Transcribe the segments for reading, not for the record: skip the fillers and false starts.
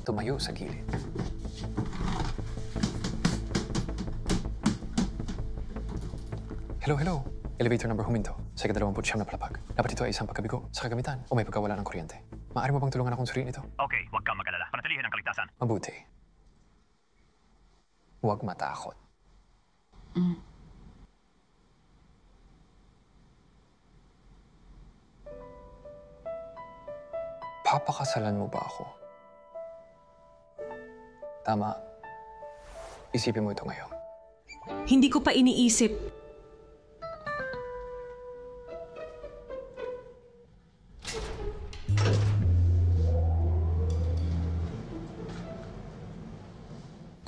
tumayo sa gilid. Hello, hello. Elevator number huminto sa ika-29 na palapag. Dapat ito ay isang pagkabigo sa kagamitan o may pagkawala ng kuryente. Maaari mo bang tulungan akong suriin ito? Okay, huwag kang mag-alala. Panatilihin ang kaligtasan. Mabuti. Huwag matakot. Papakasalan mo ba ako? Tama. Isipin mo ito ngayon. Hindi ko pa iniisip.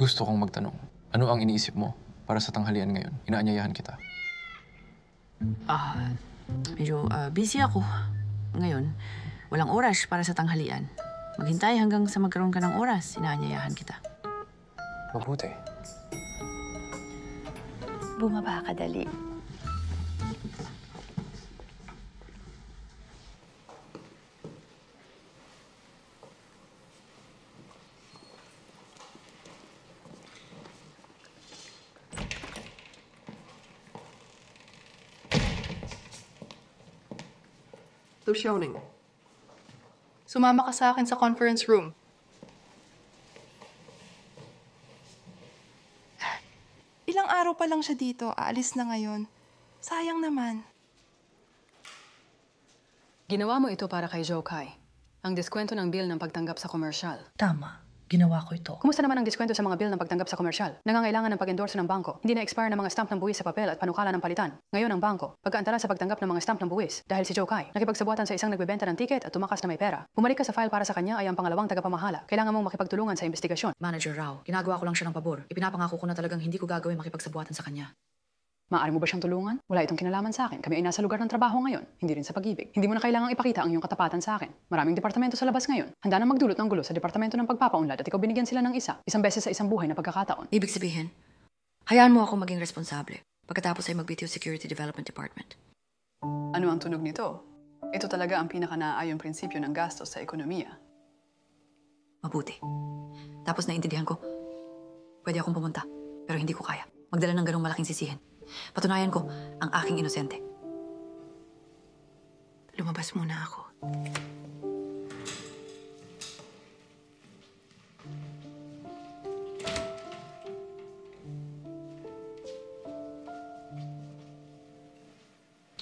Gusto kong magtanong, ano ang iniisip mo para sa tanghalian ngayon? Inaanyayahan kita. Medyo busy ako. Ngayon, walang oras para sa tanghalian. Maghintay hanggang sa magkaroon ka ng oras, inaanyayahan kita. Mabuti. Bumaba ka dali. Lucianing. Sumama ka sa akin sa conference room. Ilang araw pa lang siya dito. Aalis na ngayon. Sayang naman. Ginawa mo ito para kay Joe Kai. Ang diskwento ng bill ng pagtanggap sa komersyal. Tama. Ginawa ko ito. Kumusta naman ang diskwento sa mga bill ng pagtanggap sa komersyal? Nangangailangan ng pag-endorse ng bangko. Hindi na-expire ng mga stamp ng buwis sa papel at panukala ng palitan. Ngayon ang bangko, pagkaantala sa pagtanggap ng mga stamp ng buwis. Dahil si Joe Kai, nakipagsabuatan sa isang nagbebenta ng ticket at tumakas na may pera. Bumalik ka sa file para sa kanya ay ang pangalawang tagapamahala. Kailangan mong makipagtulungan sa investigasyon. Manager Rao, ginagawa ko lang siya ng pabor. Ipinapangako ko na talagang hindi ko gagawin makipagsabuatan sa kanya. Maaari mo ba siyang tulungan? Wala itong kinalaman sa akin. Kami ay nasa lugar ng trabaho ngayon, hindi rin sa pag-ibig. Hindi mo na kailangang ipakita ang iyong katapatan sa akin. Maraming departamento sa labas ngayon. Handa na magdulot ng gulo sa departamento ng pagpapaunlad at ikaw binigyan sila ng isang beses sa isang buhay na pagkakataon. Ibig sabihin, hayaan mo ako maging responsable. Pagkatapos ay mag-BTO Security Development Department. Ano ang tunog nito? Ito talaga ang pinaka-naayong prinsipyo ng gastos sa ekonomiya. Mabuti. Tapos naintindihan ko, pwede akong pumunta, pero hindi ko kaya. Magdala ng ganong malaking sisihin. Patunayan ko ang aking inosente. Lumabas muna ako.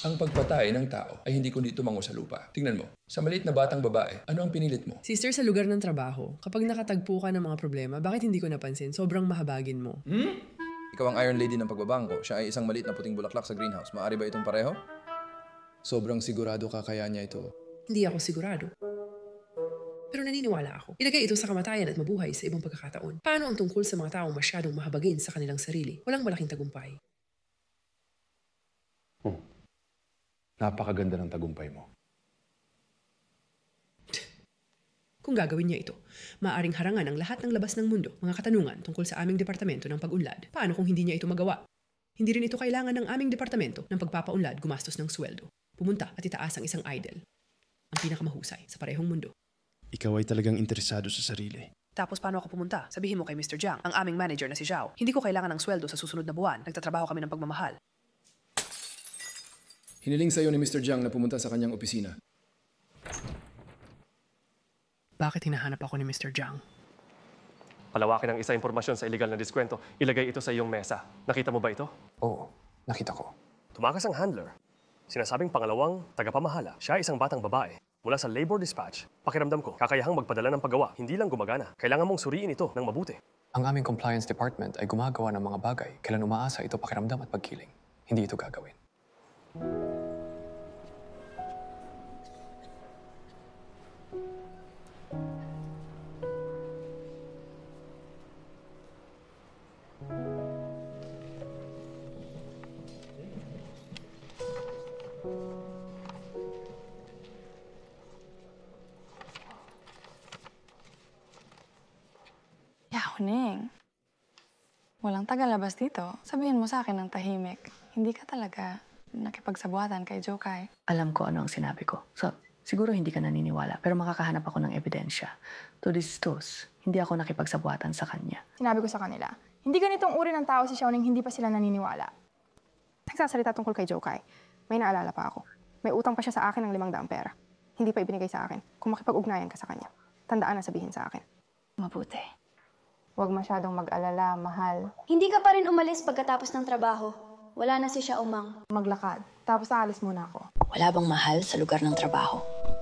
Ang pagpatay ng tao ay hindi kundi tumango sa lupa. Tingnan mo, sa maliit na batang babae, ano ang pinilit mo? Sister, sa lugar ng trabaho, kapag nakatagpo ka ng mga problema, bakit hindi ko napansin? Sobrang mahabagin mo. Ikaw ang Iron Lady ng pagbabangko. Siya ay isang maliit na puting bulaklak sa greenhouse. Maaari ba itong pareho? Sobrang sigurado ka kaya niya ito. Hindi ako sigurado. Pero naniniwala ako. Ilagay ito sa kamatayan at mabuhay sa ibang pagkakataon. Paano ang tungkol sa mga taong masyadong mahabagin sa kanilang sarili? Walang malaking tagumpay. Napakaganda ng tagumpay mo. Kung gagawin niya ito, maaaring harangan ang lahat ng labas ng mundo, mga katanungan tungkol sa aming departamento ng pag-unlad. Paano kung hindi niya ito magawa? Hindi rin ito kailangan ng aming departamento ng pagpapaunlad gumastos ng sweldo. Pumunta at itaas ang isang idol. Ang pinakamahusay sa parehong mundo. Ikaw ay talagang interesado sa sarili. Tapos paano ako pumunta? Sabihin mo kay Mr. Jiang, ang aming manager na si Zhao. Hindi ko kailangan ng sweldo sa susunod na buwan. Nagtatrabaho kami ng pagmamahal. Hiniling sa iyo ni Mr. Jiang na pumunta sa kanyang opisina. Bakit hinahanap ako ni Mr. Jiang? Palawakin ang isa impormasyon sa illegal na diskwento. Ilagay ito sa iyong mesa. Nakita mo ba ito? Oo, nakita ko. Tumakas ang handler. Sinasabing pangalawang tagapamahala. Siya ay isang batang babae. Mula sa labor dispatch, pakiramdam ko, kakayahang magpadala ng paggawa. Hindi lang gumagana. Kailangan mong suriin ito ng mabuti. Ang aming compliance department ay gumagawa ng mga bagay kailan umaasa ito pakiramdam at pagkiling. Hindi ito gagawin. Yahuning. Walang tagalabas dito. Sabihin mo sa akin ng tahimik. Hindi ka talaga nakipagsabuatan kay Joe Kai. Alam ko ano ang sinabi ko. So, Siguro hindi ka naniniwala, pero makakahanap ako ng ebidensya. Tudis-tus, hindi ako nakipagsabuatan sa kanya. Sinabi ko sa kanila, hindi ganitong uri ng tao si Xiaoning, hindi pa sila naniniwala. Nagsasalita tungkol kay Jokai. May naalala pa ako. May utang pa siya sa akin ng 500 pera. Hindi pa ibinigay sa akin. Kung makipag-ugnayan ka sa kanya, tandaan na sabihin sa akin. Mabuti. Huwag masyadong mag-alala, mahal. Hindi ka pa rin umalis pagkatapos ng trabaho. Wala na si Xiaomang. Maglakad. Tapos aalis muna ako. Wala bang mahal sa lugar ng trabaho?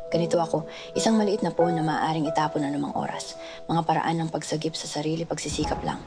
Ganito ako, isang maliit na phone na maaaring itapon na namang oras. Mga paraan ng pagsagip sa sarili, pagsisikap lang.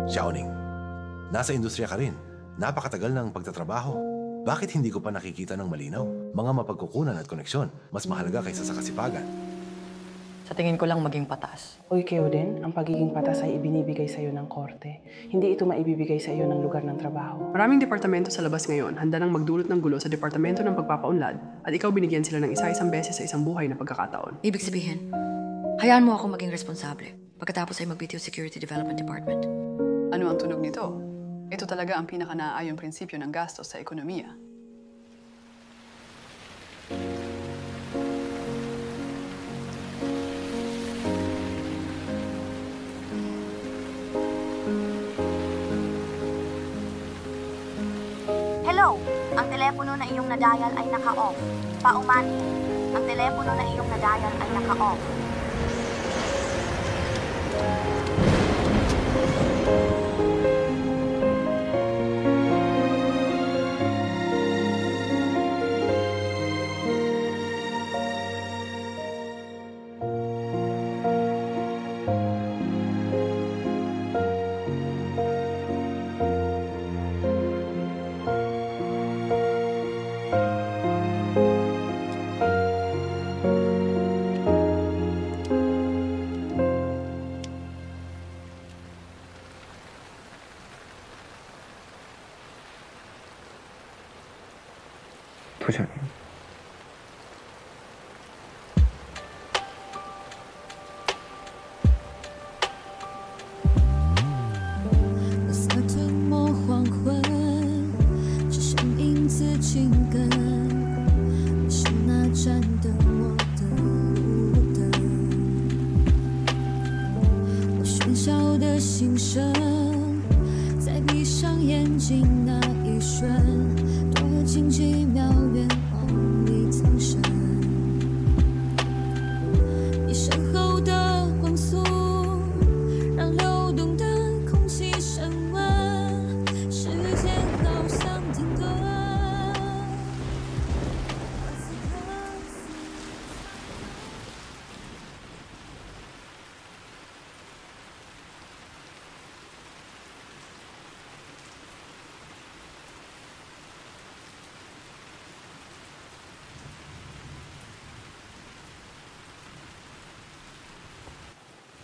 Xiaoning, nasa industriya ka rin. Napakatagal ng pagtatrabaho. Bakit hindi ko pa nakikita ng malinaw? Mga mapagkukunan at koneksyon, mas mahalaga kaysa sa kasipagan. Sa tingin ko lang maging patas. Uy, kayo din, ang pagiging patas ay ibinibigay sa iyo ng korte. Hindi ito maibibigay sa iyo ng lugar ng trabaho. Maraming departamento sa labas ngayon handa nang magdulot ng gulo sa departamento ng pagpapaunlad at ikaw binigyan sila ng isa-isang beses sa isang buhay na pagkakataon. Ibig sabihin, hayaan mo ako maging responsable pagkatapos ay mag-BTO Security Development Department. Ano ang tunog nito? Ito talaga ang pinaka-naayong prinsipyo ng gastos sa ekonomiya. Hello! Ang telepono na iyong nadial ay naka-off. Paumanhin. Ang telepono na iyong nadial ay naka-off.心声，在闭上眼睛那一瞬。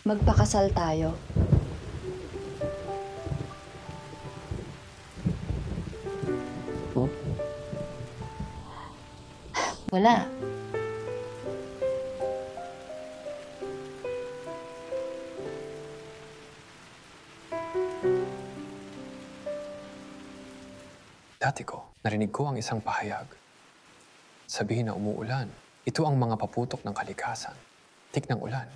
Magpakasal tayo. Oh? Wala. Dati narinig ko ang isang pahayag. Sabihin na umuulan, ito ang mga paputok ng kalikasan. Tik ng ulan.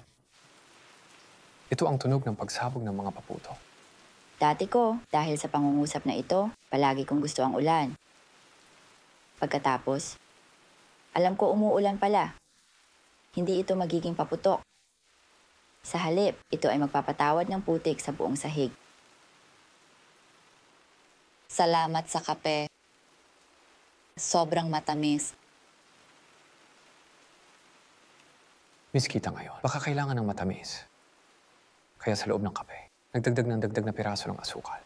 Ito ang tunog ng pagsabog ng mga paputok. Dati ko, dahil sa pangungusap na ito, palagi kong gusto ang ulan. Pagkatapos, alam ko umuulan pala. Hindi ito magiging paputok. Sa halip, ito ay magpapatawad ng putik sa buong sahig. Salamat sa kape. Sobrang matamis. Miss Kita ngayon, baka kailangan ng matamis. Kaya sa loob ng kape, nagdagdag na piraso ng asukal.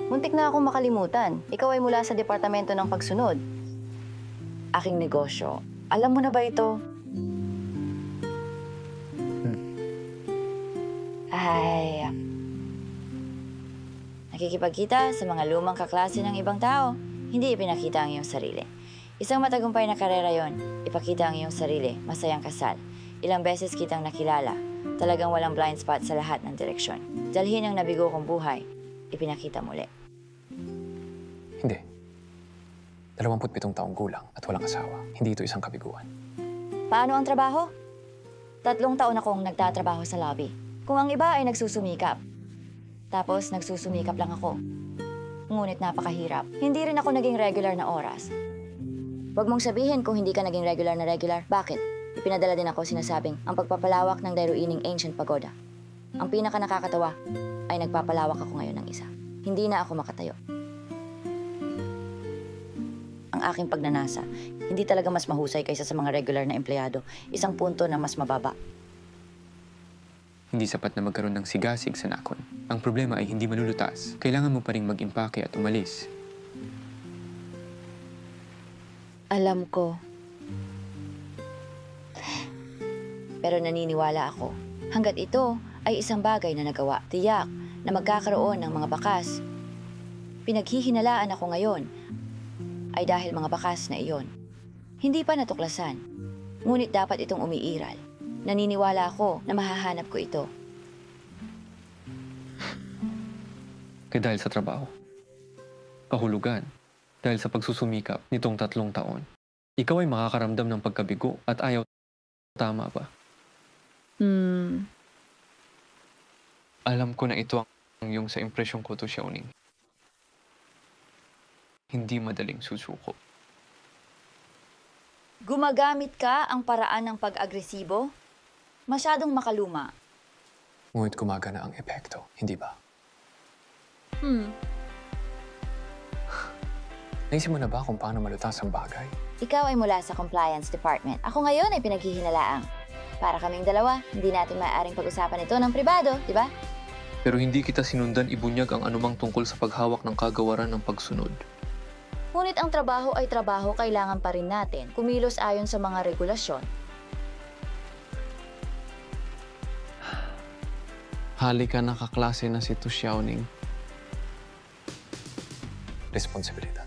Muntik na akong makalimutan. Ikaw ay mula sa Departamento ng Pagsunod. Aking negosyo. Alam mo na ba ito? Ay... Nakikipagkita sa mga lumang kaklase ng ibang tao. Hindi ipinakita ang iyong sarili. Isang matagumpay na karera yon. Ipakita ang iyong sarili. Masayang kasal. Ilang beses kitang nakilala. Talagang walang blind spot sa lahat ng direksyon. Dalhin ang nabigo kong buhay. Ipinakita muli. Hindi. 27 taong gulang at walang asawa. Hindi ito isang kabiguan. Paano ang trabaho? 3 taon akong nagtatrabaho sa lobby. Kung ang iba ay nagsusumikap. Tapos nagsusumikap lang ako. Ngunit napakahirap. Hindi rin ako naging regular na oras. Huwag mong sabihin kung hindi ka naging regular na regular. Bakit? Ipinadala din ako sinasabing ang pagpapalawak ng Dairuining Ancient Pagoda. Ang pinaka nakakatawa ay nagpapalawak ako ngayon ng isa. Hindi na ako makatayo. Ang aking pagnanasa, hindi talaga mas mahusay kaysa sa mga regular na empleyado. Isang punto na mas mababa. Hindi sapat na magkaroon ng sigasig sa nakon. Ang problema ay hindi malulutas. Kailangan mo pa rin mag-impake at umalis. Alam ko. Pero naniniwala ako. Hanggat ito ay isang bagay na nagawa, tiyak na magkakaroon ng mga bakas. Pinaghihinalaan ako ngayon ay dahil mga bakas na iyon. Hindi pa natuklasan. Ngunit dapat itong umiiral. Naniniwala ako na mahahanap ko ito. Kaya dahil sa trabaho, kahulugan, dahil sa pagsusumikap nitong 3 taon, ikaw ay makakaramdam ng pagkabigo at ayaw. Tama ba? Alam ko na ito ang yung sa impresyon ko to, Xiaoning. Hindi madaling susuko. Gumagamit ka ang paraan ng pag-agresibo? Masyadong makaluma. Ngunit gumagana ang epekto, hindi ba? Naisip mo na ba kung paano malutas ang bagay? Ikaw ay mula sa Compliance Department. Ako ngayon ay pinaghihinalaang. Para kaming dalawa, hindi natin maaaring pag-usapan ito ng pribado, di ba? Pero hindi kita sinundan ibunyag ang anumang tungkol sa paghawak ng kagawaran ng pagsunod. Ngunit ang trabaho ay trabaho, kailangan pa rin natin kumilos ayon sa mga regulasyon. Halika na kaklase na si Tu Xiaoning. Responsibilidad.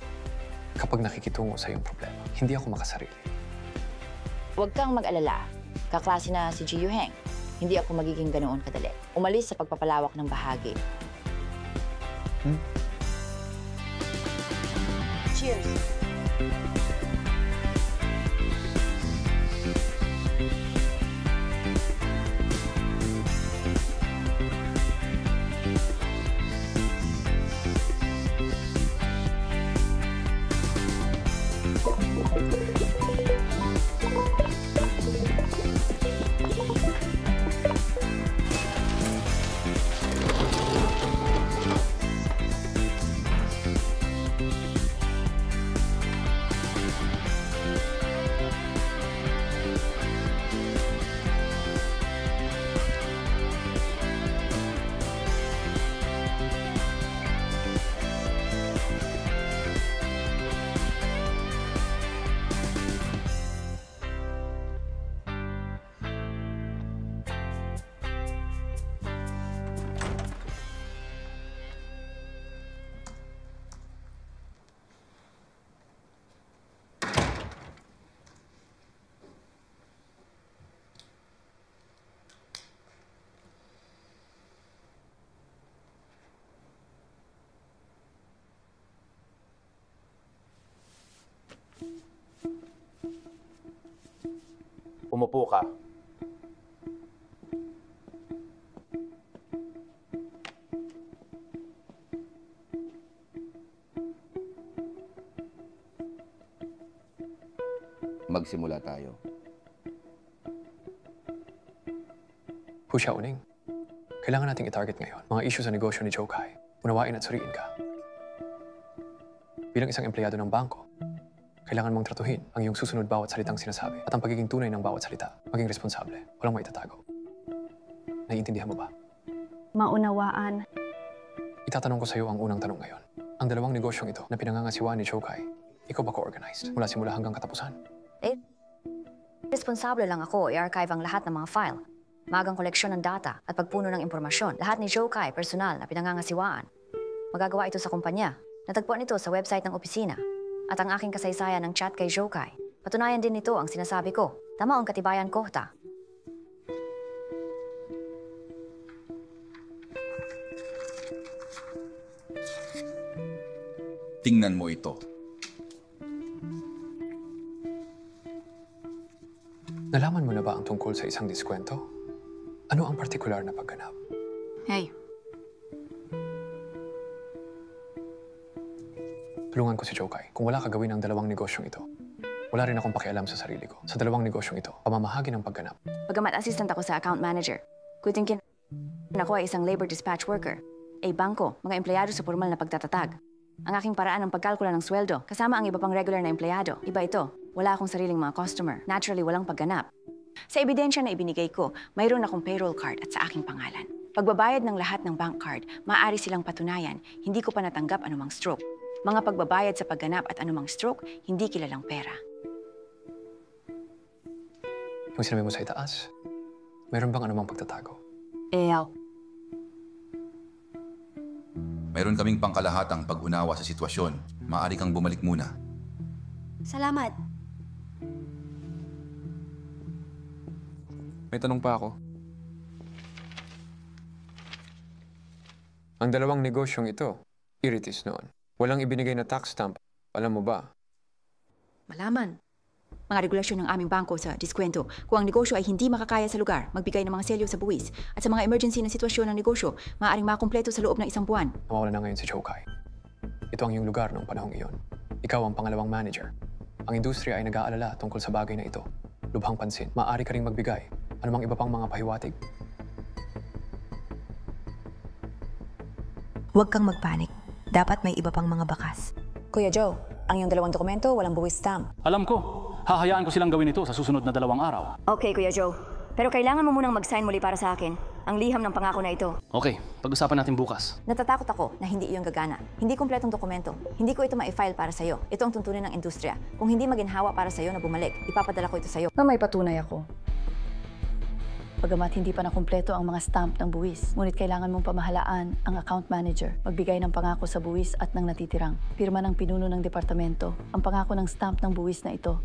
Kapag nakikitungo sa iyong problema, hindi ako makasarili. Huwag kang mag-alala. Kaklase na si Ji Yuheng. Hindi ako magiging ganoon kadali. Umalis sa pagpapalawak ng bahagi. Cheers! Umupo ka. Magsimula tayo. Husya Uning, kailangan nating i-target ngayon mga issue sa negosyo ni Joe Kai. Unawain at suriin ka. Bilang isang empleyado ng bangko, kailangan mong tratuhin ang iyong susunod bawat salitang sinasabi at ang pagiging tunay ng bawat salita. Maging responsable. Walang maitatago. Naiintindihan mo ba? Maunawaan. Itatanong ko sa iyo ang unang tanong ngayon. Ang dalawang negosyong ito na pinangangasiwaan ni Joe Kai, ikaw ba ko-organized mula simula hanggang katapusan? Responsable lang ako i-archive ang lahat ng mga file. Magang koleksyon ng data at pagpuno ng impormasyon. Lahat ni Joe Kai, personal na pinangangasiwaan. Magagawa ito sa kumpanya. Natagpuan ito sa website ng opisina. At ang aking kasaysayan ng chat kay Joe Kai. Patunayan din nito ang sinasabi ko. Tama ang katibayan ko, ta. Tingnan mo ito. Nalaman mo na ba ang tungkol sa isang diskwento? Ano ang partikular na pagganap? Hey. Tulungan ko si Joe Kai. Kung wala ka gawin ang dalawang negosyong ito, wala rin akong pakialam sa sarili ko. Sa dalawang negosyong ito, pamamahagi ng pagganap. Bagamat assistant ako sa account manager, kutingkin ako ay isang labor dispatch worker. Bangko, mga empleyado sa formal na pagtatatag. Ang aking paraan ng pagkalkula ng sweldo, kasama ang iba pang regular na empleyado. Iba ito. Wala akong sariling mga customer. Naturally, walang pagganap. Sa ebidensya na ibinigay ko, mayroon akong payroll card at sa aking pangalan. Pagbabayad ng lahat ng bank card, maaari silang patunayan, hindi ko pa natanggap anumang stroke. Mga pagbabayad sa pagganap at anumang stroke, hindi kilalang pera. Yung sinabi mo sa itaas, mayroon bang anumang pagtatago? Mayroon kaming pangkalahatang pag-unawa sa sitwasyon. Maaari kang bumalik muna. Salamat. May tanong pa ako. Ang dalawang negosyong ito, iritis noon. Walang ibinigay na tax stamp. Alam mo ba? Malaman. Mga regulasyon ng aming bangko sa diskwento. Kung ang negosyo ay hindi makakaya sa lugar, magbigay ng mga selyo sa buwis. At sa mga emergency na sitwasyon ng negosyo, maaaring makumpleto sa loob ng isang buwan. Nawawala na ngayon si Joe Kai. Ito ang iyong lugar noong panahong iyon. Ikaw ang pangalawang manager. Ang industriya ay nag-aalala tungkol sa bagay na ito. Lubhang pansin, maaari ka ring magbigay. Anumang iba pang mga pahiwatig. Huwag kang magpanik. Dapat may iba pang mga bakas. Kuya Joe, ang iyong dalawang dokumento, walang buwis stamp. Alam ko. Hahayaan ko silang gawin ito sa susunod na 2 araw. Okay, Kuya Joe. Pero kailangan mo munang mag-sign muli para sa akin. Ang liham ng pangako na ito. Okay, pag-usapan natin bukas. Natatakot ako na hindi iyon gagana. Hindi kumpletong dokumento. Hindi ko ito ma-file para sa'yo. Ito ang tuntunin ng industriya. Kung hindi maginhawa para sa'yo na bumalik, ipapadala ko ito sa'yo. Na may patunay ako. Bagamat hindi pa nakumpleto ang mga stamp ng buwis, ngunit kailangan mong pamahalaan ang account manager, magbigay ng pangako sa buwis at ng natitirang. Pirma ng pinuno ng departamento, ang pangako ng stamp ng buwis na ito.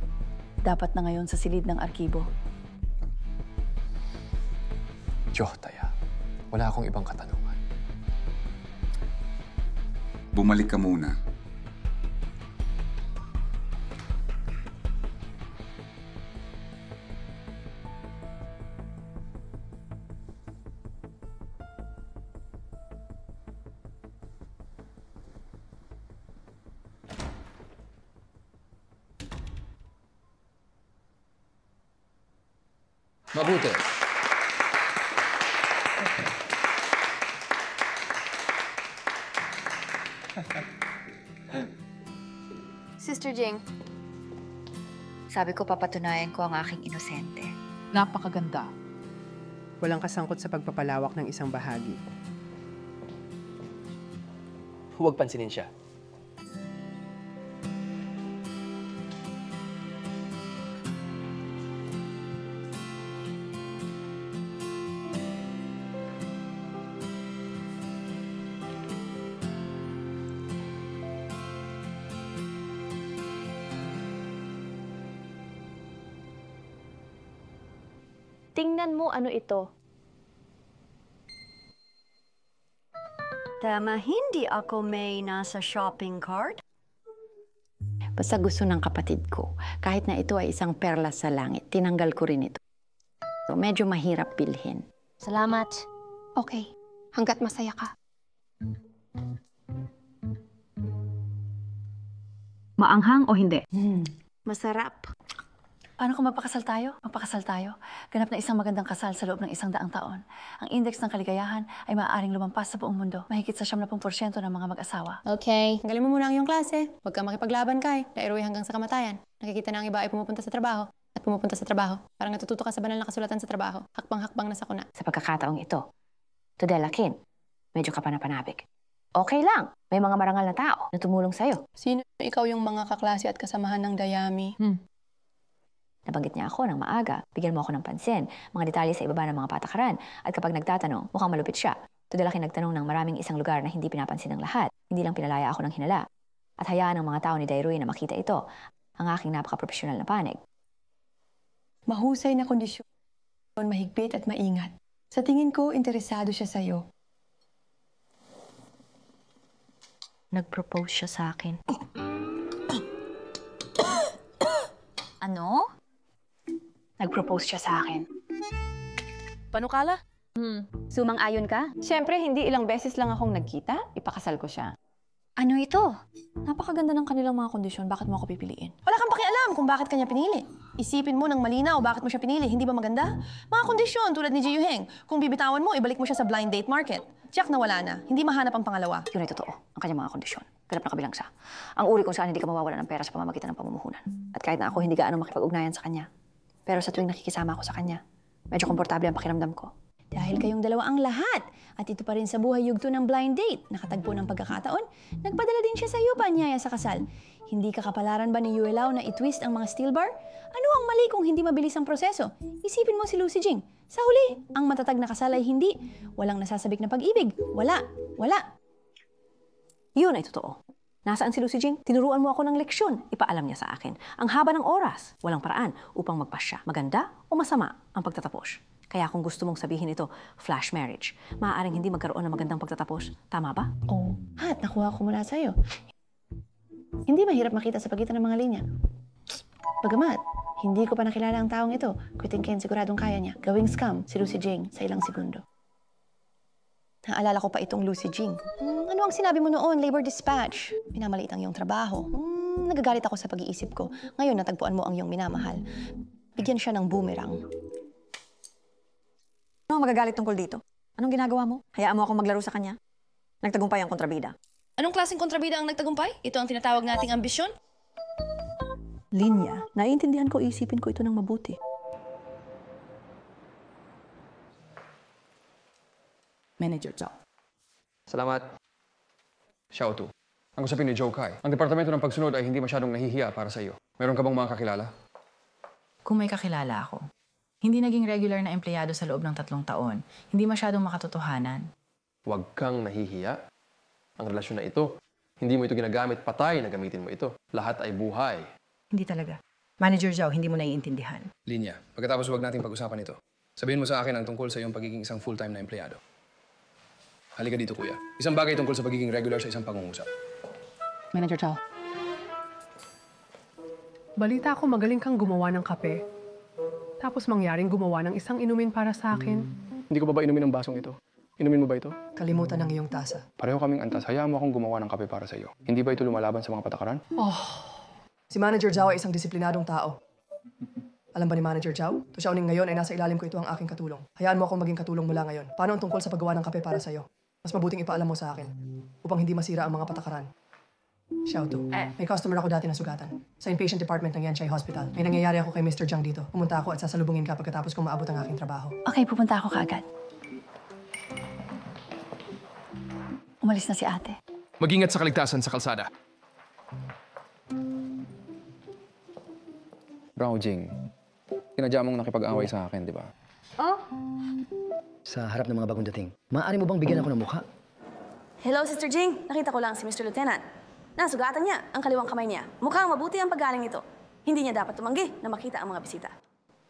Dapat na ngayon sa silid ng arkibo. Taya, wala akong ibang katanungan. Bumalik ka muna. Mabuti. Sister Jing. Sabi ko papatunayan ko ang aking inosente. Napakaganda. Walang kasangkot sa pagpapalawak ng isang bahagi. Huwag pansinin siya. Tingnan mo ano ito. Tama, hindi ako may nasa shopping cart. Basta gusto ng kapatid ko. Kahit na ito ay isang perlas sa langit, tinanggal ko rin ito. So, medyo mahirap bilhin. Salamat. Okay, hanggat masaya ka. Maanghang o hindi? Masarap. Paano kung magpakasal tayo? Magpakasal tayo. Ganap na isang magandang kasal sa loob ng 100 taon. Ang index ng kaligayahan ay maaaring lumampas sa buong mundo. Mahigit sa 70% ng mga mag-asawa. Okay. Galing mo muna ang iyong klase. Huwag kang makipaglaban, Kai. Dairoy hanggang sa kamatayan. Nakikita na ang iba ay pumupunta sa trabaho. At pumupunta sa trabaho. Parang natututo ka sa banal na kasulatan sa trabaho. Hakbang-hakbang na sakuna. Sa pagkakataong ito, Tudela Kin, medyo kapanapanabik. Okay lang. May mga marangal na tao na tumulong sa'yo. Sino ikaw yung mga kaklase at kasamahan ng Dayami? Nabanggit niya ako ng maaga, bigyan mo ako ng pansin, mga detalye sa ibaba ng mga patakaran, at kapag nagtatanong, mukhang malupit siya. Tudela Kin nagtanong ng maraming isang lugar na hindi pinapansin ng lahat. Hindi lang pinalaya ako ng hinala. At hayaan ng mga tao ni Dairoy na makita ito, ang aking napaka-professional na panig. Mahusay na kondisyon, mahigpit at maingat. Sa tingin ko, interesado siya sa'yo. Nag-propose siya sa akin. Ano? Nag-propose siya sa akin. Panukala? Sumang-ayon ka? Siyempre, hindi ilang beses lang akong nagkita. Ipakasal ko siya. Ano ito? Napakaganda ng kanilang mga kondisyon. Bakit mo ako pipiliin? Wala kang pakialam kung bakit kanya pinili. Isipin mo ng malinaw bakit mo siya pinili. Hindi ba maganda? Mga kondisyon tulad ni Ji Yuheng. Kung bibitawan mo, ibalik mo siya sa blind date market. Tiyak na wala na. Hindi mahanap ang pangalawa. Yun ay totoo. Ang kanyang mga kondisyon. Ganap na kabilang siya. Ang uri kung saan hindi ka mawawala ng pera sa pamamagitan ng pamumuhunan. At kahit na ako hindi gaano makipag-ugnayan sa kanya. Pero sa tuwing nakikisama ako sa kanya, medyo komportable ang pakiramdam ko. Dahil kayong dalawa ang lahat. At ito pa rin sa buhay yugto ng blind date. Nakatagpo ng pagkakataon, nagpadala din siya sa iyo paanyaya sa kasal. Hindi ka kapalaran ba ni Yuelao na i-twist ang mga steel bar? Ano ang mali kung hindi mabilis ang proseso? Isipin mo si Lucy Jing. Sa huli, ang matatag na kasal ay hindi. Walang nasasabik na pag-ibig. Wala. Wala. Yun ay totoo. Nasaan si Lucy Jing? Tinuruan mo ako ng leksyon. Ipaalam niya sa akin. Ang haba ng oras, walang paraan upang magpasya. Maganda o masama ang pagtatapos. Kaya kung gusto mong sabihin ito, flash marriage, maaaring hindi magkaroon ng magandang pagtatapos. Tama ba? Oo. At nakuha ko mula sa'yo. Hindi mahirap makita sa pagitan ng mga linya. Bagamat, hindi ko pa nakilala ang taong ito. Kuitingkin, siguradong kaya niya. Gawing scam si Lucy Jing sa ilang segundo. Naalala ko pa itong Lucy Jing. Ano ang sinabi mo noon, labor dispatch? Minamaliit ang iyong trabaho. Nagagalit ako sa pag-iisip ko. Ngayon, natagpuan mo ang iyong minamahal. Bigyan siya ng boomerang. Ano ang magagalit tungkol dito? Anong ginagawa mo? Hayaan mo akong maglaro sa kanya? Nagtagumpay ang kontrabida. Anong klaseng kontrabida ang nagtagumpay? Ito ang tinatawag nating ambisyon? Linya, naiintindihan ko, isipin ko ito ng mabuti. Manager Zhao. Salamat. Xiao Tu. Ang usapin ni Joe Kai. Ang Departamento ng Pagsunod ay hindi masyadong nahihiya para sa iyo. Meron ka bang mga kakilala? Kung may kakilala ako, hindi naging regular na empleyado sa loob ng 3 taon. Hindi masyadong makatotohanan. Huwag kang nahihiya. Ang relasyon na ito, hindi mo ito ginagamit patay na gamitin mo ito. Lahat ay buhay. Hindi talaga. Manager Zhao, hindi mo naiintindihan. Linya, pagkatapos huwag nating pag-usapan ito. Sabihin mo sa akin ang tungkol sa iyong pagiging isang full-time na empleyado. Halika dito, kuya. Isang bagay tungkol sa pagiging regular sa isang pangungusap. Manager Zhao. Balita ko magaling kang gumawa ng kape. Tapos mangyaring gumawa ng isang inumin para sa akin. Hindi ko ba inumin ang basong ito? Inumin mo ba ito? Kalimutan ang iyong tasa. Pareho kaming antas. Hayaan mo akong gumawa ng kape para sa iyo. Hindi ba ito lumalaban sa mga patakaran? Si Manager Zhao ay isang disiplinadong tao. Alam ba ni Manager Zhao? Tusyaoning ngayon ay nasa ilalim ko ito ang aking katulong. Hayaan mo akong maging katulong mula ngayon. Paano ang tungkol sa paggawa ng kape para sa iyo? Mas mabuting ipaalam mo sa akin upang hindi masira ang mga patakaran. Xiao Tu, may customer ako dati na sugatan. Sa inpatient department ng Yanchai Hospital. May nangyayari ako kay Mr. Jiang dito. Pumunta ako at sasalubungin ka pagkatapos kong maabot ang aking trabaho. Okay, pupunta ako kaagad. Umalis na si ate. Mag-ingat sa kaligtasan sa kalsada. Bravo, Jing. Tinadya mong nakipag-away sa akin, di ba? Oh? Sa harap ng mga bagong dating, maaari mo bang bigyan ako ng mukha? Hello, Sister Jing. Nakita ko lang si Mr. Lieutenant. Nasugatan niya ang kaliwang kamay niya. Mukhang mabuti ang paggaling nito. Hindi niya dapat tumanggi na makita ang mga bisita.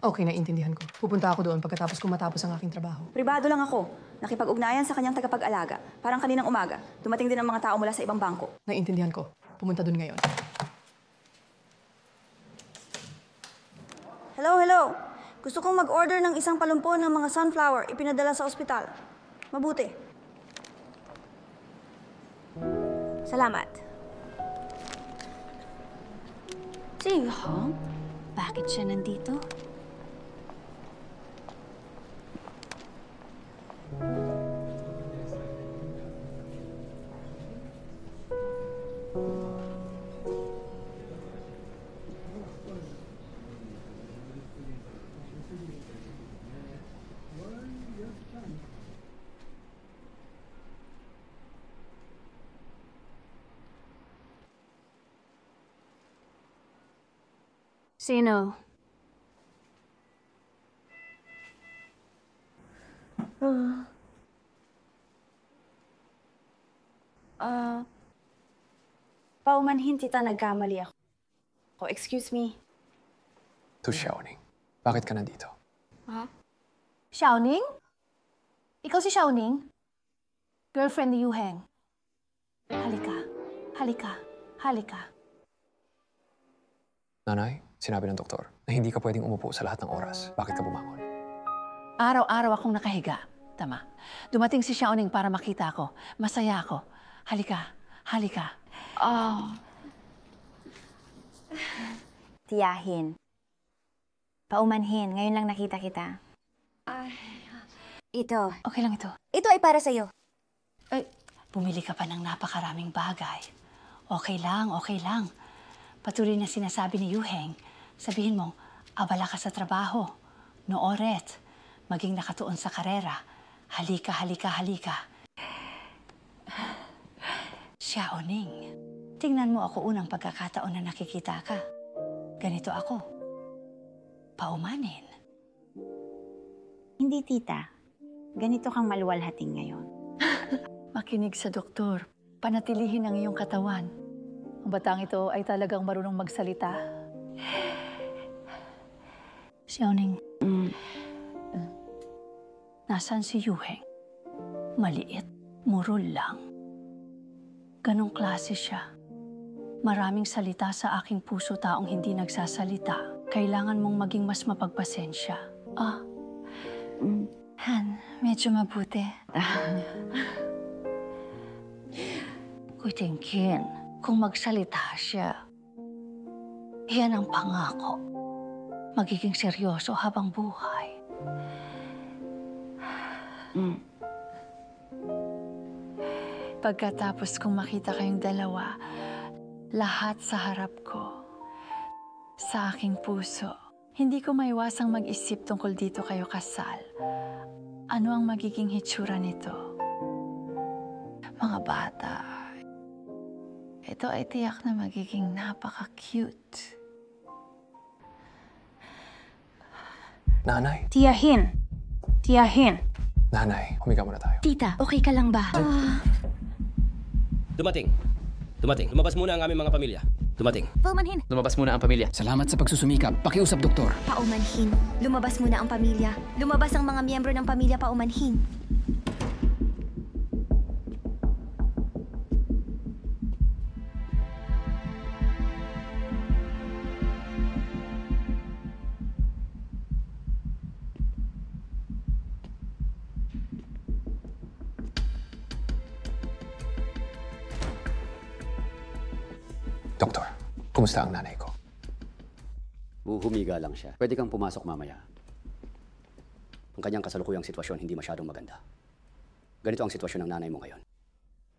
Okay, naiintindihan ko. Pupunta ako doon pagkatapos kong matapos ang aking trabaho. Pribado lang ako. Nakipag-ugnayan sa kanyang tagapag-alaga. Parang kaninang umaga, dumating din ang mga tao mula sa ibang bangko. Naiintindihan ko. Pumunta doon ngayon. Hello, hello. Gusto kong mag-order ng isang palumpon ng mga sunflower ipinadala sa ospital. Mabuti. Salamat. Si Hong? Bakit siya nandito? Sino? Paumanhin tita, nagkamali ako. Excuse me. To Xiaoning. Bakit ka nandito? Ha? Xiaoning? Ikaw si Xiaoning? Girlfriend ni Yuheng. Halika. Halika. Halika. Nanay, sinabi ng doktor na hindi ka pwedeng umupo sa lahat ng oras. Bakit ka bumangon? Araw-araw akong nakahiga. Tama. Dumating si Xiaoning para makita ako. Masaya ako. Halika. Halika. Oh. Tiyahin. Paumanhin. Ngayon lang nakita kita. Ito. Okay lang ito. Ito ay para sa'yo. Ay, bumili ka pa ng napakaraming bagay. Okay lang, okay lang. Patuloy na sinasabi ni Yuheng. Sabihin mo, abala ka sa trabaho. Nooret. Maging nakatuon sa karera. Halika, halika, halika. Xiaoning, tingnan mo ako unang pagkakataon na nakikita ka. Ganito ako. Paumanin. Hindi, tita. Ganito kang maluwalhating ngayon. Makinig sa doktor. Panatilihin ang iyong katawan. Ang batang ito ay talagang marunong magsalita. Xiaoning, nasaan si Yuheng? Maliit, murol lang. Ganong klase siya. Maraming salita sa aking puso taong hindi nagsasalita. Kailangan mong maging mas mapagpasensya. Han, medyo mabuti. Kutingkin, kung magsalita siya, iyan ang pangako. Magiging seryoso habang buhay. Pagkatapos kong makita kayong dalawa, lahat sa harap ko, sa aking puso, hindi ko maiwasang mag-isip tungkol dito kayo kasal. Ano ang magiging hitsura nito? Mga bata, ito ay tiyak na magiging napaka-cute. Nanay. Tiyahin. Tiyahin. Nanay, humiga muna tayo. Tita, okay ka lang ba? Dumating. Dumating. Lumabas muna ang aming mga pamilya. Dumating. Paumanhin. Lumabas muna ang pamilya. Salamat sa pagsusumikap. Pakiusap, doktor. Paumanhin. Lumabas muna ang pamilya. Lumabas ang mga miyembro ng pamilya, paumanhin. Doktor, kumusta ang nanay ko? Humiga lang siya. Pwede kang pumasok mamaya. Ang kanyang kasalukuyang sitwasyon hindi masyadong maganda. Ganito ang sitwasyon ng nanay mo ngayon.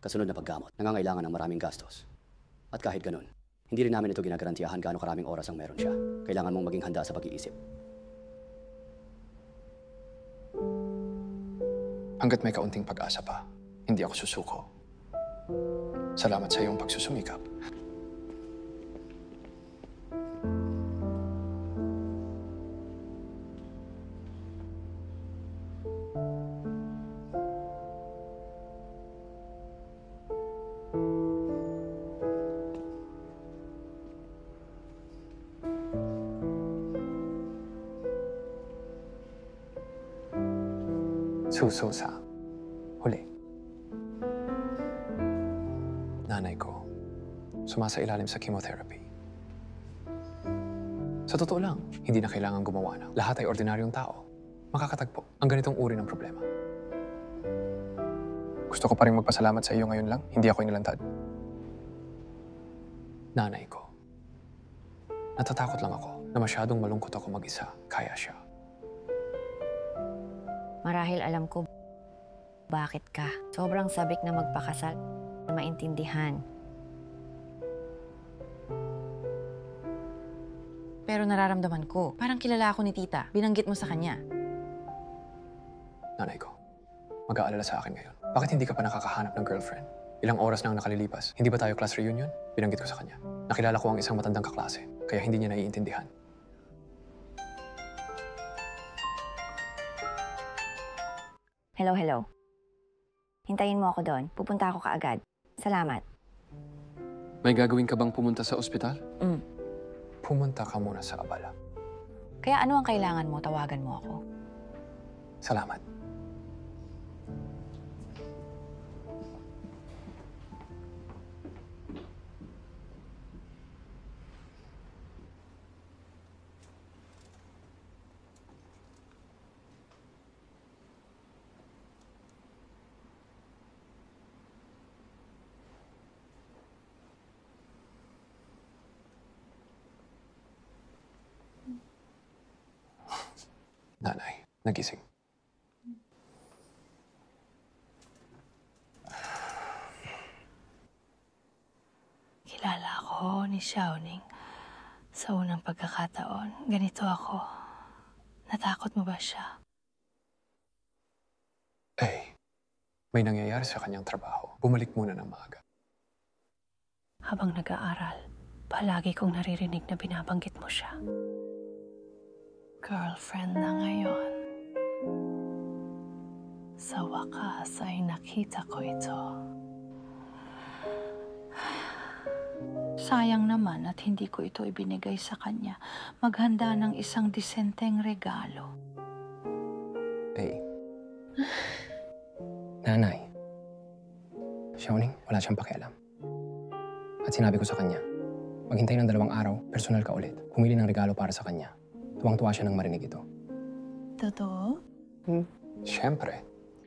Kasunod na paggamot, nangangailangan ng maraming gastos. At kahit ganun, hindi rin namin ito ginagarantiyahan gaano karaming oras ang meron siya. Kailangan mong maging handa sa pag-iisip. Hanggat may kaunting pag-asa pa, hindi ako susuko. Salamat sa iyong pagsusumikap. Suso sa huli. Nanay ko, sumasailalim sa chemotherapy. Sa totoo lang, hindi na kailangan gumawa ng lahat ay ordinaryong tao. Makakatagpo ang ganitong uri ng problema. Gusto ko pa rin magpasalamat sa iyo ngayon lang, hindi ako inilantad. Nanay ko. Natatakot lang ako na masyadong malungkot ako mag-isa, kaya siya. Marahil alam ko bakit ka. Sobrang sabik na magpakasal na maintindihan. Pero nararamdaman ko, parang kilala ako ni tita. Binanggit mo sa kanya. Nanay ko, mag-aalala sa akin ngayon. Bakit hindi ka pa nakakahanap ng girlfriend? Ilang oras na ang nakalilipas. Hindi ba tayo class reunion? Binanggit ko sa kanya. Nakilala ko ang isang matandang kaklase, kaya hindi niya naiintindihan. Hello, hello. Hintayin mo ako doon. Pupunta ako kaagad. Salamat. May gagawin ka bang pumunta sa ospital? Mm. Pumunta ka muna sa abala. Kaya ano ang kailangan mo? Tawagan mo ako. Salamat. Nanay, nagising. Kilala ako ni Xiaoning. Sa unang pagkakataon, ganito ako. Natakot mo ba siya? May nangyayari sa kanyang trabaho. Bumalik muna ng maaga. Habang nag-aaral, palagi kong naririnig na binabanggit mo siya. Girlfriend na ngayon. Sa wakas ay nakita ko ito. Sayang naman at hindi ko ito ibinigay sa kanya. Maghanda ng isang disenteng regalo. Nanay. Xiaoning, wala siyang pakialam. At sinabi ko sa kanya, maghintay ng 2 araw, personal ka ulit. Pumili ng regalo para sa kanya. Tuwang-tuwa siya nang marinig ito. Totoo? Siyempre.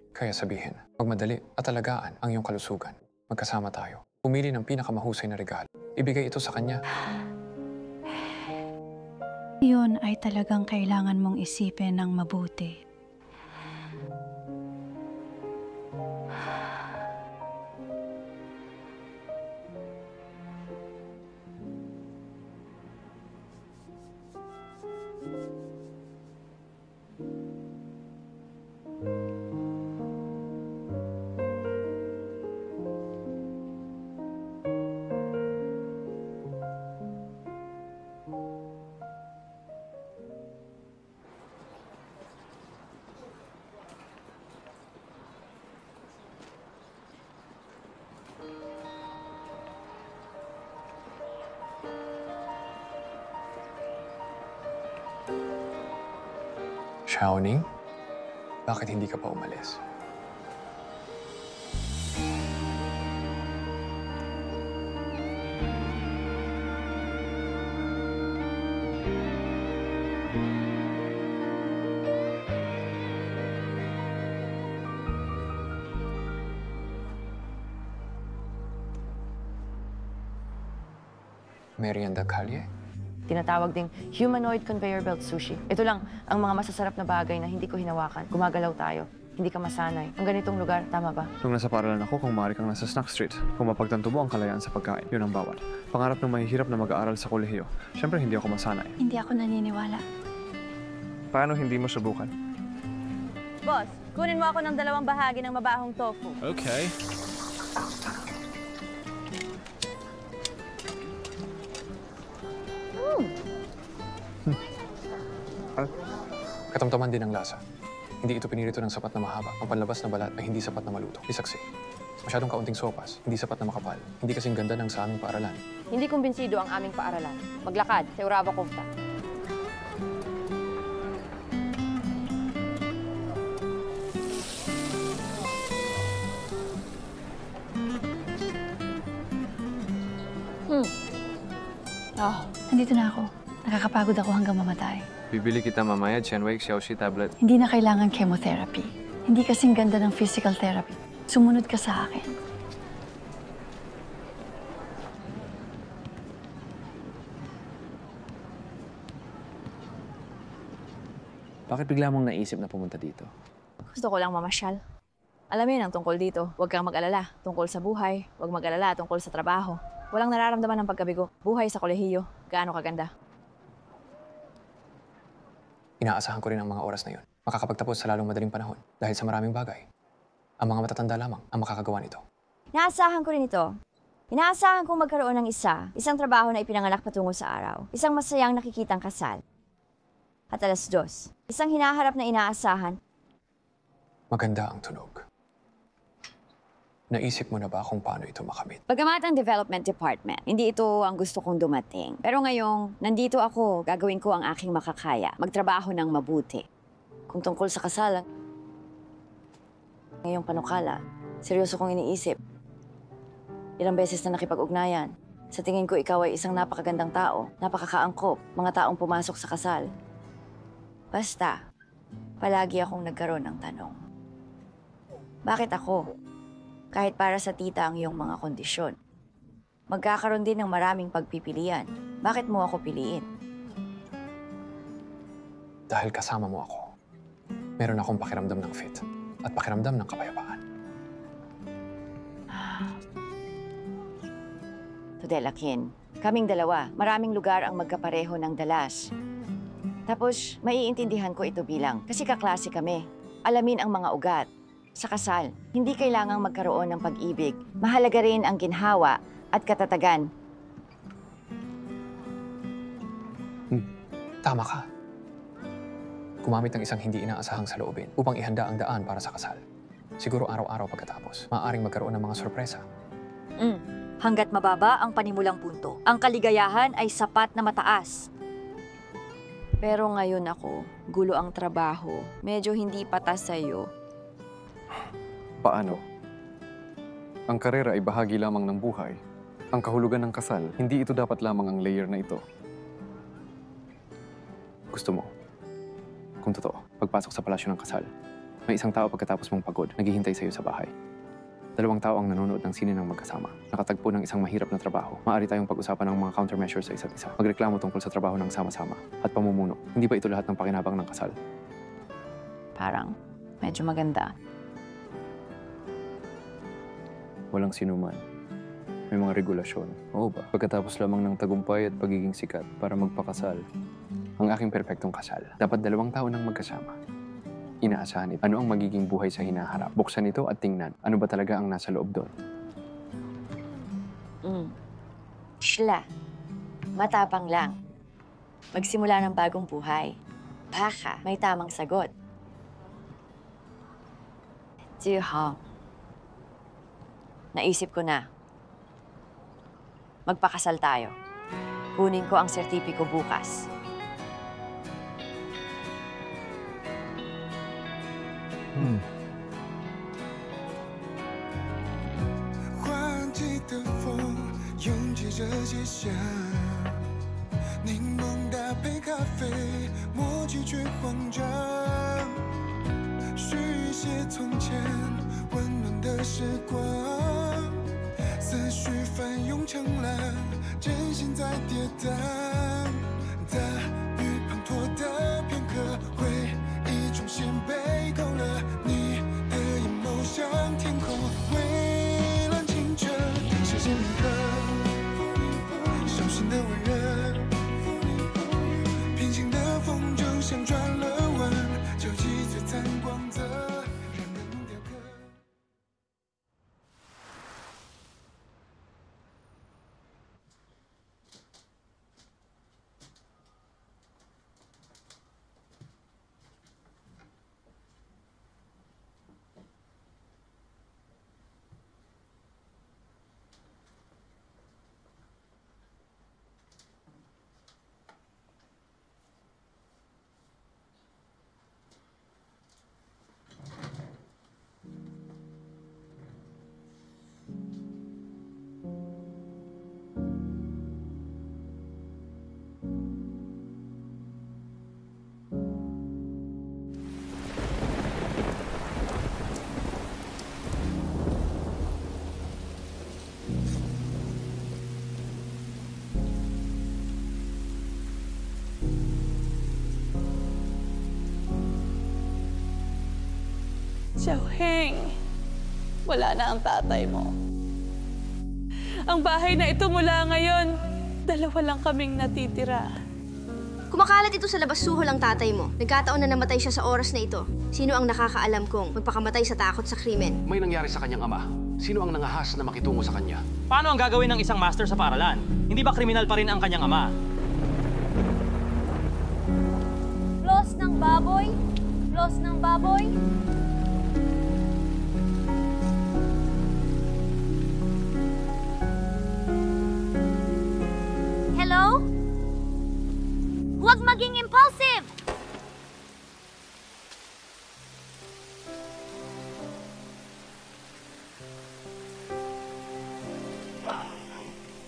Kaya sabihin, magmadali at alagaan ang iyong kalusugan. Magkasama tayo. Pumili ng pinakamahusay na regalo. Ibigay ito sa kanya. Yun ay talagang kailangan mong isipin ng mabuti. Xiaoning, bakit hindi ka pa umalis? Merienda Calle? Tinatawag ding humanoid conveyor belt sushi. Ito lang ang mga masasarap na bagay na hindi ko hinawakan. Gumagalaw tayo. Hindi ka masanay. Ang ganitong lugar, tama ba? Nung nasa paaralan ako, kung maaari kang nasa Snack Street, kung mapagtanto mo ang kalayaan sa pagkain, yun ang bawal. Pangarap ng mahihirap na mag-aaral sa kolehiyo. Siyempre, hindi ako masanay. Hindi ako naniniwala. Paano hindi mo subukan? Boss, kunin mo ako ng 2 bahagi ng mabahong tofu. Okay. Katamtaman din ang lasa. Hindi ito pinirito ng sapat na mahaba. Ang panlabas na balat ay hindi sapat na maluto. Isaksi. Masyadong kaunting sopas, hindi sapat na makapal. Hindi kasing ganda ng sa aming paaralan. Hindi kumbinsido ang aming paaralan. Maglakad sa Uraba Kofta. Nandito na ako. Nakakapagod ako hanggang mamatay. Bibili kita mamaya, Chenwake Xiaoxi tablet. Hindi na kailangan chemotherapy. Hindi kasing ganda ng physical therapy. Sumunod ka sa akin. Bakit bigla mong naisip na pumunta dito? Gusto ko lang mamasyal. Alamin ang tungkol dito. Huwag kang mag-alala tungkol sa buhay. Huwag mag-alala tungkol sa trabaho. Walang nararamdaman ng pagkabigo. Buhay sa kolehiyo. Gaano kaganda. Inaasahan ko rin ang mga oras na yun. Makakapagtapos sa lalong madaling panahon dahil sa maraming bagay. Ang mga matatanda lamang ang makakagawa nito. Inaasahan ko rin ito. Inaasahan kong magkaroon ng isang trabaho na ipinanganak patungo sa araw. Isang masayang nakikitang kasal. At 2:00. Isang hinaharap na inaasahan. Maganda ang tunog. Naisip mo na ba kung paano ito makamit? Bagamat ang development department, hindi ito ang gusto kong dumating. Pero ngayong nandito ako, gagawin ko ang aking makakaya. Magtrabaho ng mabuti. Kung tungkol sa kasalan, ngayong panukala, seryoso kong iniisip. Ilang beses na nakipag-ugnayan. Sa tingin ko, ikaw ay isang napakagandang tao, napakakaangkop, mga taong pumasok sa kasal. Basta, palagi akong nagkaroon ng tanong. Bakit ako? Kahit para sa tita ang iyong mga kondisyon. Magkakaroon din ng maraming pagpipilian. Bakit mo ako piliin? Dahil kasama mo ako, meron akong pakiramdam ng fit at pakiramdam ng kapayapaan. Tudelakin, kaming dalawa, maraming lugar ang magkapareho ng dalas. Tapos, maiintindihan ko ito bilang, kasi kaklase kami. Alamin ang mga ugat. Sa kasal, hindi kailangang magkaroon ng pag-ibig. Mahalaga rin ang ginhawa at katatagan. Tama ka. Gumamit ng isang hindi inaasahang saloobin upang ihanda ang daan para sa kasal. Siguro araw-araw pagkatapos, maaaring magkaroon ng mga sorpresa. Hanggat mababa ang panimulang punto, ang kaligayahan ay sapat na mataas. Pero ngayon ako, gulo ang trabaho. Medyo hindi patas sa'yo. Paano? Ang karera ay bahagi lamang ng buhay. Ang kahulugan ng kasal, hindi ito dapat lamang ang layer na ito. Gusto mo? Kung totoo, pagpasok sa palasyo ng kasal, may isang tao pagkatapos mong pagod, naghihintay sa'yo sa bahay. 2 tao ang nanonood ng sine ng magkasama. Nakatagpo ng isang mahirap na trabaho. Maaari tayong pag-usapan ng mga countermeasures sa isa't isa. Magreklamo tungkol sa trabaho ng sama-sama. At pamumuno. Hindi ba ito lahat ng pakinabang ng kasal? Parang medyo maganda. Walang sinuman. May mga regulasyon. Oo ba? Pagkatapos lamang ng tagumpay at pagiging sikat para magpakasal. Ang aking perpektong kasal. Dapat 2 tao nang magkasama. Inaasahan ito. Ano ang magiging buhay sa hinaharap? Buksan ito at tingnan. Ano ba talaga ang nasa loob doon? Shla. Matapang lang. Magsimula ng bagong buhay. Baka may tamang sagot. Jiho. Naisip ko na. Magpakasal tayo. Kunin ko ang sertipiko bukas. Xiaoheng, wala na ang tatay mo. Ang bahay na ito mula ngayon, 2 lang kaming natitira. Kumakalat ito sa labas suhol ang tatay mo. Nagkataon na namatay siya sa oras na ito. Sino ang nakakaalam kung magpakamatay sa takot sa krimen? May nangyari sa kanyang ama. Sino ang nangahas na makitungo sa kanya? Paano ang gagawin ng isang master sa paaralan? Hindi ba kriminal pa rin ang kanyang ama? Los ng baboy? Los ng baboy? Hello? Huwag maging impulsive!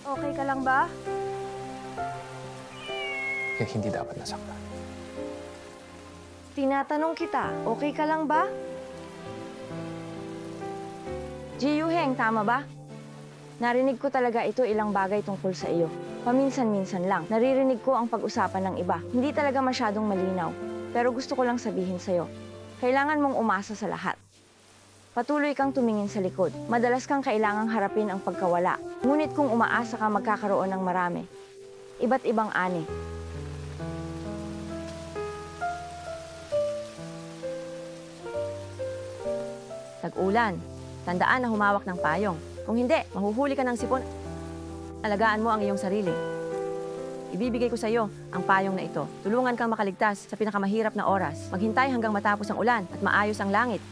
Okay ka lang ba? Kaya hindi dapat nasaktan. Tinatanong kita, okay ka lang ba? Ji Yuheng, tama ba? Narinig ko talaga ito ilang bagay tungkol sa iyo. Paminsan-minsan lang. Naririnig ko ang pag-usapan ng iba. Hindi talaga masyadong malinaw. Pero gusto ko lang sabihin sa'yo, kailangan mong umasa sa lahat. Patuloy kang tumingin sa likod. Madalas kang kailangang harapin ang pagkawala. Ngunit kung umaasa ka, magkakaroon ng marami. Iba't ibang ani. Tag-ulan. Tandaan na humawak ng payong. Kung hindi, mahuhuli ka ng sipon. Alagaan mo ang iyong sarili. Ibibigay ko sa iyo ang payong na ito. Tulungan kang makaligtas sa pinakamahirap na oras. Maghintay hanggang matapos ang ulan at maayos ang langit.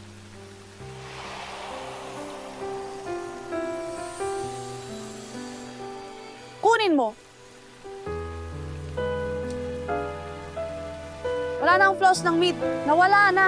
Kunin mo! Wala na ang flaws ng meat. Nawala na.